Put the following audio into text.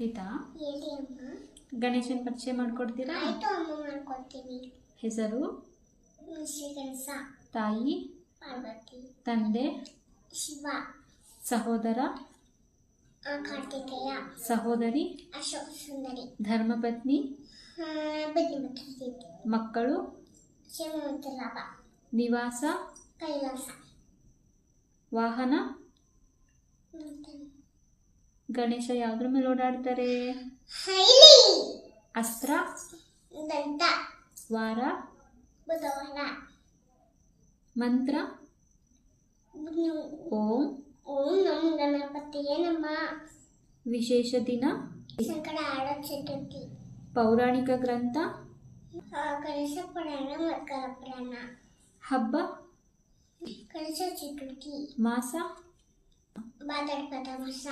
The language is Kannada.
ಆಯ್ತಾ? ಹೇಳಿ ಅಮ್ಮ. ಗಣೇಶನ ಪರಿಚಯ ಮಾಡ್ಕೊಡ್ತೀರಾ? ಆಯ್ತು ಅಮ್ಮ, ಮಾಡ್ಕೊಡ್ತೀನಿ. ಹೆಸರು? ಶ್ರೀ ಗಣೇಶ. ತಾಯಿ? ಪಾರ್ವತಿ. ತಂದೆ? ಶಿವ. ಸಹೋದರ? ಕಾರ್ತಿಕೇಯ. ಸಹೋದರಿ? ಅಶೋಕ ಸುಂದರಿ. ಧರ್ಮಪತ್ನಿ? ಬುದ್ಧಿಮತಿ. ಮಕ್ಕಳು? ಶಿವಮಂತ ಲಾಭ. ನಿವಾಸ? ಕೈಲಾಸ. ವಾಹನ? ಗಣೇಶ ಯಾವ್ದ್ರ ಮೇಲೆ ಓಡಾಡ್ತಾರೆ? ಹೈಲಿ. ಅಸ್ತ್ರ? ದಂತ. ವಾರ? ಬುಧವಾರ. ಮಂತ್ರ? ಓಂ. ಓಂ ನಮೋ ಗಣಪತಿಯೇ ನಮಃ. ವಿಶೇಷ ದಿನ? ಸಂಕಟ ಆಡೋ ಚತುರ್ಥಿ. ಪೌರಾಣಿಕ ಗ್ರಂಥ? ಗಣೇಶ ಪುರಾಣ, ಮಕರ ಪುರಾಣ. ಹಬ್ಬ? ಗಣೇಶ ಚತುರ್ಥಿ. ಮಾಸ? ಭಾದ್ರಪದ ಮಾಸ.